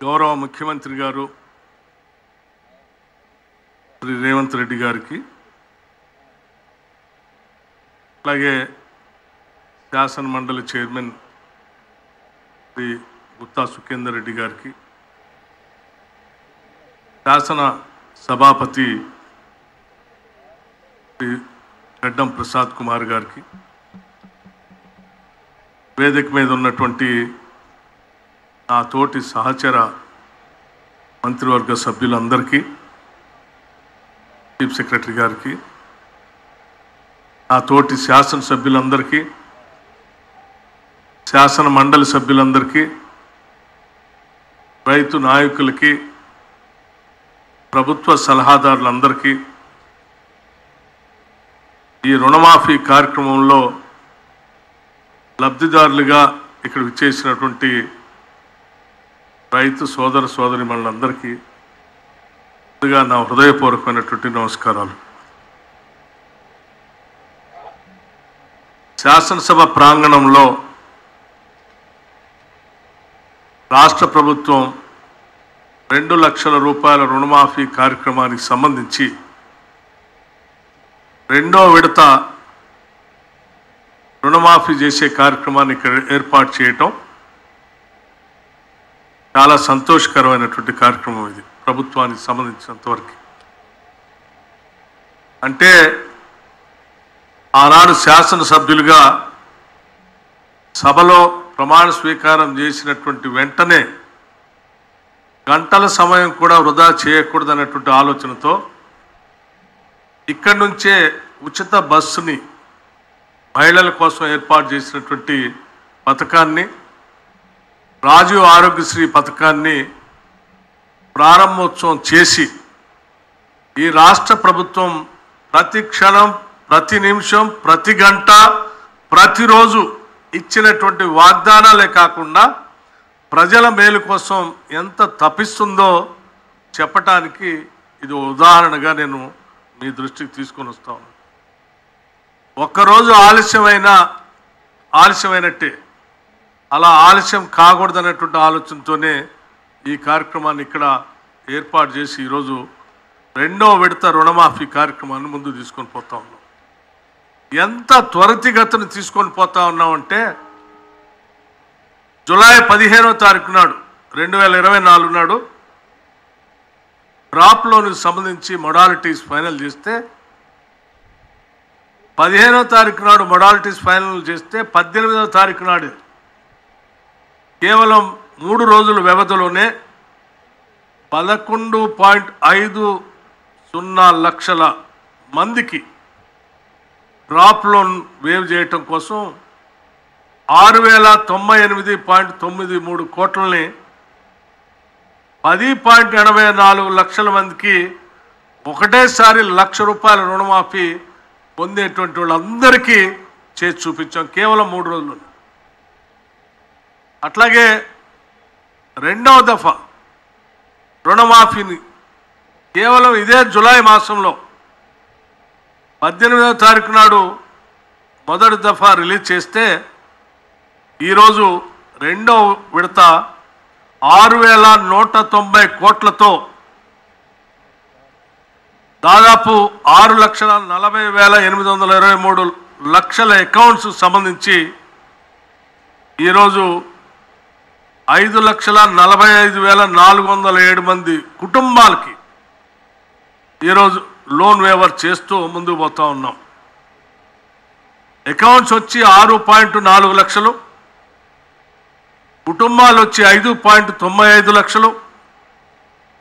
గౌరవ ముఖ్యమంత్రి గారు శ్రీ రేవంత్ రెడ్డి గారికి, అలాగే శాసన మండలి చైర్మన్ శ్రీ గుత్తా సుఖేందర్ రెడ్డి గారికి, శాసన సభాపతి శ్రీ గడ్డం ప్రసాద్ కుమార్ గారికి, వేదిక మీద ఉన్నటువంటి నా తోటి సహచర మంత్రివర్గ సభ్యులందరికీ, చీఫ్ సెక్రటరీ గారికి, నా తోటి శాసనసభ్యులందరికీ, శాసన మండలి సభ్యులందరికీ, రైతు నాయకులకి, ప్రభుత్వ సలహాదారులందరికీ, ఈ రుణమాఫీ కార్యక్రమంలో లబ్ధిదారులుగా ఇక్కడ విచ్చేసినటువంటి రైతు సోదర సోదరీమణులందరికీ ముందుగా నా హృదయపూర్వకమైనటువంటి నమస్కారాలు. శాసనసభ ప్రాంగణంలో రాష్ట్ర ప్రభుత్వం 2 లక్షల రూపాయల రుణమాఫీ కార్యక్రమానికి సంబంధించి 2వ విడత రుణమాఫీ చేసే కార్యక్రమాన్ని ఇక్కడ ఏర్పాటు చేయటం చాలా సంతోషకరమైనటువంటి కార్యక్రమం. ఇది ప్రభుత్వానికి సంబంధించినంతవరకు. అంటే ఆనాడు శాసనసభ్యులుగా సభలో ప్రమాణ స్వీకారం చేసినటువంటి వెంటనే గంటల సమయం కూడా వృధా చేయకూడదన్నటువంటి ఆలోచనతో ఇక్కడి నుంచే ఉచిత బస్సుని మహిళల కోసం ఏర్పాటు చేసినటువంటి పథకాన్ని, రాజీవ్ ఆరోగ్యశ్రీ పథకాన్ని ప్రారంభోత్సవం చేసి ఈ రాష్ట్ర ప్రభుత్వం ప్రతి క్షణం, ప్రతి నిమిషం, ప్రతి గంట, ప్రతిరోజు ఇచ్చినటువంటి వాగ్దానాలే కాకుండా ప్రజల మేలు కోసం ఎంత తప్పిస్తుందో చెప్పటానికి ఇది ఉదాహరణగా నేను మీ దృష్టికి తీసుకొని వస్తాను. ఒక్కరోజు ఆలస్యమైనట్టే, అలా ఆలస్యం కాకూడదనేటువంటి ఆలోచనతోనే ఈ కార్యక్రమాన్ని ఇక్కడ ఏర్పాటు చేసి ఈరోజు 2వ విడత రుణమాఫీ కార్యక్రమాన్ని ముందు తీసుకొని పోతా ఉన్నాం. ఎంత త్వరితగతిని తీసుకొని పోతా ఉన్నామంటే జూలై 15వ తారీఖు నాడు 2024 నాడు క్రాప్ లోన్కి సంబంధించి మొడాలిటీస్ ఫైనల్ చేస్తే 15వ తారీఖు నాడు మొడాలిటీస్ ఫైనల్ చేస్తే 18వ తారీఖు నాడు కేవలం 3 రోజుల వ్యవధిలోనే 11.50 లక్షల మందికి క్రాప్ లోన్ వేవ్ చేయటం కోసం 6098.93 కోట్లని 10.84 లక్షల మందికి ఒకటేసారి ₹1,00,000 రుణమాఫీ పొందేటువంటి వాళ్ళందరికీ చేసి చూపించాం కేవలం 3 రోజుల్లో. అట్లాగే 2వ దఫా రుణమాఫీని కేవలం ఇదే జూలై మాసంలో 18వ తారీఖు నాడు మొదటి దఫా రిలీజ్ చేస్తే ఈరోజు 2వ విడత 6,190 కోట్లతో దాదాపు 6,40,823 లక్షల అకౌంట్స్ సంబంధించి ఈరోజు 5,45,407 మంది కుటుంబాలకి ఈరోజు లోన్ వేవర్ చేస్తూ ముందుకు పోతా ఉన్నాం. అకౌంట్స్ వచ్చి 6.4 లక్షలు, కుటుంబాలు వచ్చి 5.95 లక్షలు,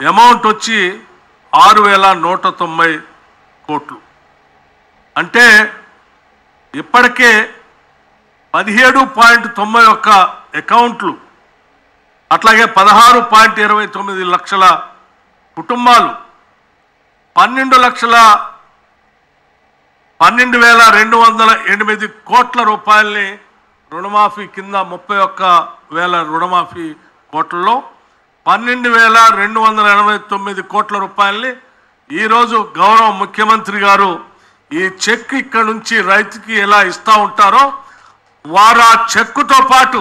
అమౌంట్ వచ్చి 6,190 కోట్లు. అంటే ఇప్పటికే 17.91 అకౌంట్లు, అట్లాగే 16.29 లక్షల కుటుంబాలు 12,208 కోట్ల రూపాయలని రుణమాఫీ కింద 31,000 రుణమాఫీ కోట్లలో 12,289 కోట్ల రూపాయలని ఈరోజు గౌరవ ముఖ్యమంత్రి గారు ఈ చెక్ ఇక్కడ నుంచి రైతుకి ఎలా ఇస్తా ఉంటారో వారు ఆ చెక్కుతో పాటు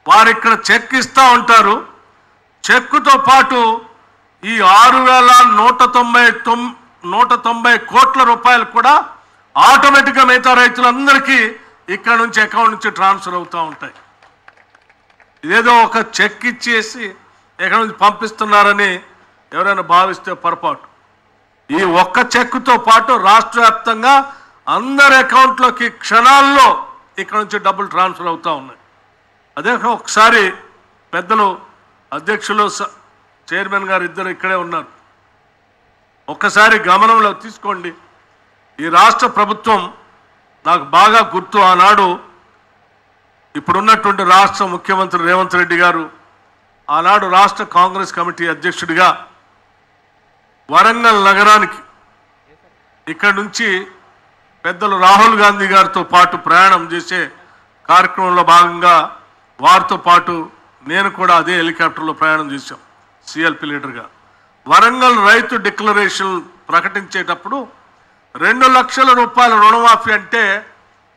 వారు ఇక్కడ చెక్ ఇస్తా ఉంటారు. చెక్కుతో పాటు ఈ 6,190 కోట్ల రూపాయలు కూడా ఆటోమేటిక్గా మిగతా రైతులందరికీ ఇక్కడ నుంచి అకౌంట్ నుంచి ట్రాన్స్ఫర్ అవుతూ ఉంటాయి. ఇదేదో ఒక చెక్ ఇచ్చేసి ఎక్కడి నుంచి పంపిస్తున్నారని ఎవరైనా భావిస్తే పొరపాటు. ఈ ఒక్క చెక్కుతో పాటు రాష్ట్ర వ్యాప్తంగా అందరి అకౌంట్లోకి క్షణాల్లో ఇక్కడ నుంచి డబ్బులు ట్రాన్స్ఫర్ అవుతూ ఉన్నాయి. అదే ఒకసారి పెద్దలు అధ్యక్షులు చైర్మన్ గారు ఇద్దరు ఇక్కడే ఉన్నారు, ఒక్కసారి గమనంలో తీసుకోండి. ఈ రాష్ట్ర ప్రభుత్వం నాకు బాగా గుర్తు, ఆనాడు ఇప్పుడున్నటువంటి రాష్ట్ర ముఖ్యమంత్రి రేవంత్ రెడ్డి గారు ఆనాడు రాష్ట్ర కాంగ్రెస్ కమిటీ అధ్యక్షుడిగా వరంగల్ నగరానికి ఇక్కడి నుంచి పెద్దలు రాహుల్ గాంధీ గారితో పాటు ప్రయాణం చేసే కార్యక్రమంలో భాగంగా వారితో పాటు నేను కూడా అదే హెలికాప్టర్లో ప్రయాణం చేశాం సిఎల్పి లీడర్గా. వరంగల్ రైతు డిక్లరేషన్ ప్రకటించేటప్పుడు 2 లక్షల రూపాయల రుణమాఫీ అంటే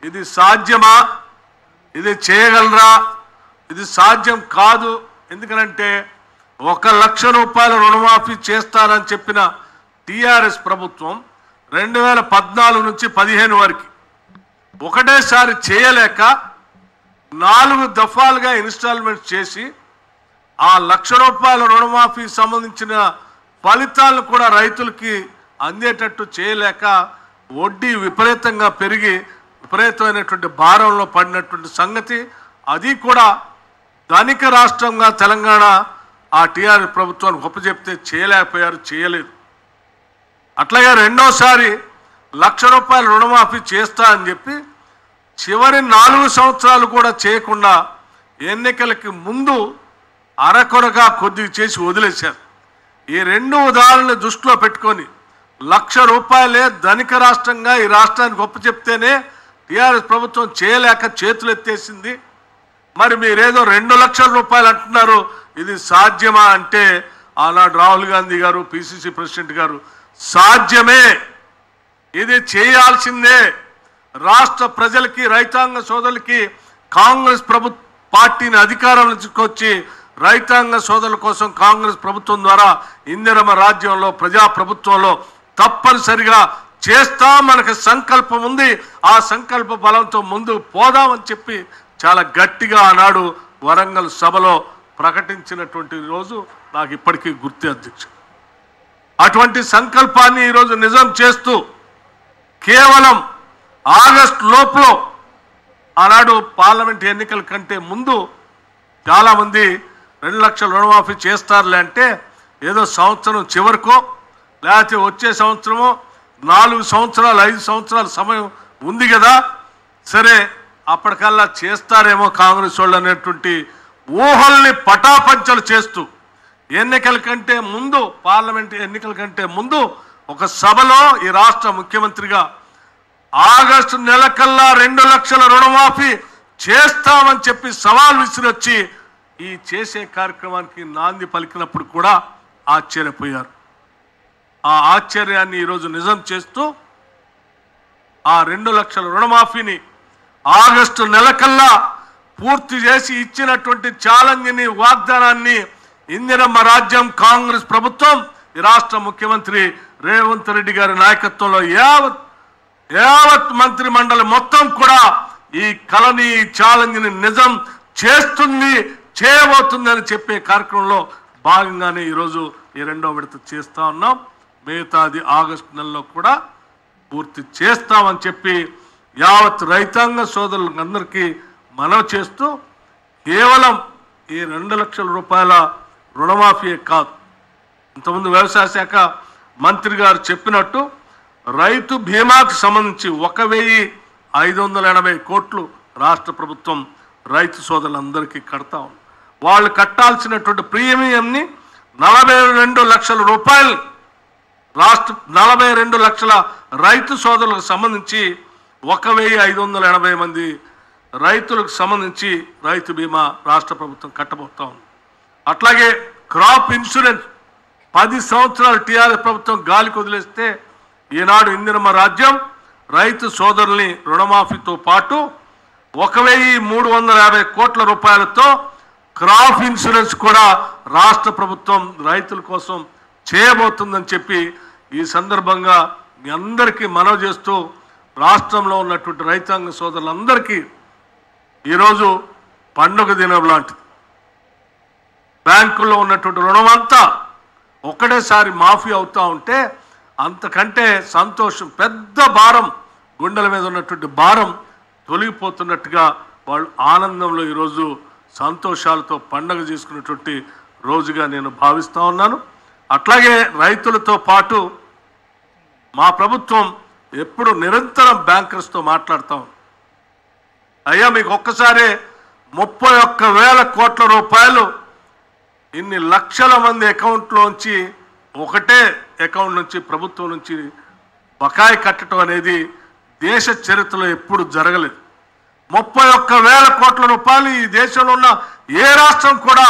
ఇది సాధ్యమా, ఇది చేయగలరా, ఇది సాధ్యం కాదు. ఎందుకనంటే 1 లక్ష రూపాయల రుణమాఫీ చేస్తానని చెప్పిన టీఆర్ఎస్ ప్రభుత్వం 2014 నుంచి 15 వరకు ఒకటేసారి చేయలేక 4 దఫాలుగా ఇన్స్టాల్మెంట్ చేసి ఆ 1 లక్ష రూపాయల రుణమాఫీ సంబంధించిన ఫలితాలను కూడా రైతులకి అందేటట్టు చేయలేక వడ్డీ విపరీతంగా పెరిగి విపరీతమైనటువంటి భారంలో పడినటువంటి సంగతి. అది కూడా ధనిక రాష్ట్రంగా తెలంగాణ ఆ టీఆర్ఎస్ ప్రభుత్వానికి ఒప్పచెప్తే చేయలేకపోయారు, చేయలేదు. అట్లాగే రెండోసారి 1 లక్ష రూపాయల రుణమాఫీ చేస్తా అని చెప్పి చివరి 4 సంవత్సరాలు కూడా చేయకుండా ఎన్నికలకి ముందు అరకొరగా కొద్దిగా చేసి వదిలేశారు. ఈ 2 ఉదాహరణలు దృష్టిలో పెట్టుకొని 1 లక్ష రూపాయలే ధనిక రాష్ట్రంగా ఈ రాష్ట్రానికి ఒప్పచెప్తేనే టీఆర్ఎస్ ప్రభుత్వం చేయలేక చేతులు ఎత్తేసింది. మరి మీరేదో 2 లక్షల రూపాయలు అంటున్నారు, ఇది సాధ్యమా అంటే ఆనాడు రాహుల్ గాంధీ గారు పిసిసి ప్రెసిడెంట్ గారు సాధ్యమే, ఇది చేయాల్సిందే, రాష్ట్ర ప్రజలకి రైతాంగ సోదరులకి కాంగ్రెస్ పార్టీని అధికారంలో తీసుకొచ్చి రైతాంగ సోదరుల కోసం కాంగ్రెస్ ప్రభుత్వం ద్వారా ఇందిరమ్మ రాజ్యంలో ప్రజాప్రభుత్వంలో తప్పనిసరిగా చేస్తా, మనకు సంకల్పం ఉంది, ఆ సంకల్ప బలంతో ముందు పోదామని చెప్పి చాలా గట్టిగా ఆనాడు వరంగల్ సభలో ప్రకటించినటువంటి రోజు నాకు ఇప్పటికీ గుర్తే అధ్యక్ష. అటువంటి సంకల్పాన్ని ఈరోజు నిజం చేస్తూ కేవలం ఆగస్టు లోపల ఆనాడు పార్లమెంట్ ఎన్నికల కంటే ముందు చాలామంది 2 లక్షల రుణమాఫీ చేస్తారులే అంటే ఏదో సంవత్సరం చివరికో లేకపోతే వచ్చే సంవత్సరమో 4 సంవత్సరాలు 5 సంవత్సరాల సమయం ఉంది కదా, సరే అప్పటికల్లా చేస్తారేమో కాంగ్రెస్ వాళ్ళు అనేటువంటి ఊహల్ని పటాపంచలు చేస్తూ ఎన్నికల కంటే ముందు పార్లమెంట్ ఎన్నికల కంటే ముందు ఒక సభలో ఈ రాష్ట్ర ముఖ్యమంత్రిగా ఆగస్టు నెలకల్లా 2 లక్షల రుణమాఫీ చేస్తామని చెప్పి సవాల్ విసిరొచ్చి ఈ చేసే కార్యక్రమానికి నాంది పలికినప్పుడు కూడా ఆశ్చర్యపోయారు. ఆ ఆశ్చర్యాన్ని ఈరోజు నిజం చేస్తూ ఆ 2 లక్షల రుణమాఫీని ఆగస్టు నెలకల్లా పూర్తి చేసి ఇచ్చినటువంటి ఛాలెంజ్ని వాగ్దానాన్ని ఇందిరమ్మ రాజ్యం కాంగ్రెస్ ప్రభుత్వం ఈ రాష్ట్ర ముఖ్యమంత్రి రేవంత్ రెడ్డి గారి నాయకత్వంలో యావత్ మంత్రి మండలి మొత్తం కూడా ఈ కళని ఛాలెంజ్ని నిజం చేస్తుంది, చేయబోతుంది అని చెప్పే కార్యక్రమంలో భాగంగానే ఈరోజు ఈ 2వ విడత చేస్తా ఉన్నాం. మిగతాది ఆగస్టు నెలలో కూడా పూర్తి చేస్తామని చెప్పి యావత్ రైతాంగ సోదరులందరికీ మనవి చేస్తూ కేవలం ఈ 2 లక్షల రూపాయల రుణమాఫీ కాదు, ఇంతకుముందు వ్యవసాయ శాఖ మంత్రి గారు చెప్పినట్టు రైతు బీమాకు సంబంధించి 1,580 కోట్లు రాష్ట్ర ప్రభుత్వం రైతు సోదరులందరికీ కడతా ఉంది. వాళ్ళు కట్టాల్సినటువంటి ప్రీమియంని 42 లక్షల రూపాయలు 42 లక్షల రైతు సోదరులకు సంబంధించి 1,580 మంది రైతులకు సంబంధించి రైతు బీమా రాష్ట్ర ప్రభుత్వం కట్టబోతా ఉంది. అట్లాగే క్రాప్ ఇన్సూరెన్స్ 10 సంవత్సరాలు టీఆర్ఎస్ ప్రభుత్వం గాలికి వదిలేస్తే ఈనాడు ఇందిరమ్మ రాజ్యం రైతు సోదరుల్ని రుణమాఫీతో పాటు 1,350 కోట్ల రూపాయలతో క్రాప్ ఇన్సూరెన్స్ కూడా రాష్ట్ర ప్రభుత్వం రైతుల కోసం చేయబోతుందని చెప్పి ఈ సందర్భంగా మీ అందరికీ మనవి చేస్తూ రాష్ట్రంలో ఉన్నటువంటి రైతాంగ సోదరులందరికీ ఈరోజు పండుగ దినం లాంటిది. బ్యాంకుల్లో ఉన్నటువంటి రుణమంతా ఒకటేసారి మాఫీ అవుతూ ఉంటే అంతకంటే సంతోషం, పెద్ద భారం, గుండెల మీద ఉన్నటువంటి భారం తొలగిపోతున్నట్టుగా వాళ్ళు ఆనందంలో ఈరోజు సంతోషాలతో పండగ చేసుకున్నటువంటి రోజుగా నేను భావిస్తూ ఉన్నాను. అట్లాగే రైతులతో పాటు మా ప్రభుత్వం ఎప్పుడు నిరంతరం బ్యాంకర్స్తో మాట్లాడతాం. అయ్యా మీకు ఒక్కసారే 31,000 కోట్ల రూపాయలు ఇన్ని లక్షల మంది అకౌంట్లోంచి ఒకటే అకౌంట్ నుంచి ప్రభుత్వం నుంచి బకాయి కట్టడం అనేది దేశ చరిత్రలో ఎప్పుడు జరగలేదు. 31,000 కోట్ల రూపాయలు ఈ దేశంలో ఉన్న ఏ రాష్ట్రం కూడా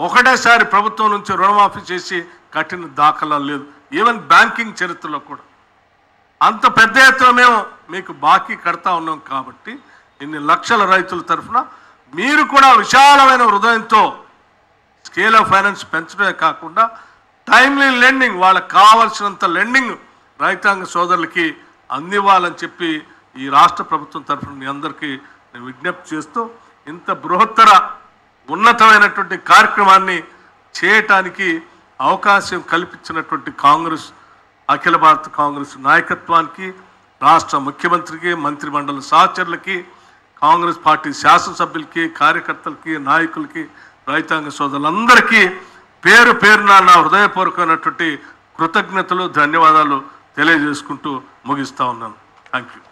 ఒకటేసారి ప్రభుత్వం నుంచి రుణమాఫీ చేసి కట్టిన దాఖలా లేదు. ఈవెన్ బ్యాంకింగ్ చరిత్రలో కూడా అంత పెద్ద ఎత్తున మేము మీకు బాకీ కడతా ఉన్నాం. కాబట్టి ఇన్ని లక్షల రైతుల తరఫున మీరు కూడా విశాలమైన హృదయంతో స్కేల్ ఆఫ్ ఫైనాన్స్ పెంచడమే కాకుండా టైమ్లీ లెండింగ్, వాళ్ళకి కావాల్సినంత లెండింగ్ రైతాంగ సోదరులకి అందివ్వాలని చెప్పి ఈ రాష్ట్ర ప్రభుత్వం తరఫున మీ అందరికీ నేను విజ్ఞప్తి చేస్తూ ఇంత బృహత్తర ఉన్నతమైనటువంటి కార్యక్రమాన్ని చేయటానికి అవకాశం కల్పించినటువంటి కాంగ్రెస్, అఖిల భారత కాంగ్రెస్ నాయకత్వానికి, రాష్ట్ర ముఖ్యమంత్రికి, మంత్రిమండలి సహచరులకి, కాంగ్రెస్ పార్టీ శాసనసభ్యులకి, కార్యకర్తలకి, నాయకులకి, రైతాంగ సోదరులందరికీ పేరు పేరున నా హృదయపూర్వకమైనటువంటి కృతజ్ఞతలు, ధన్యవాదాలు తెలియజేసుకుంటూ ముగిస్తా ఉన్నాను. Thank you.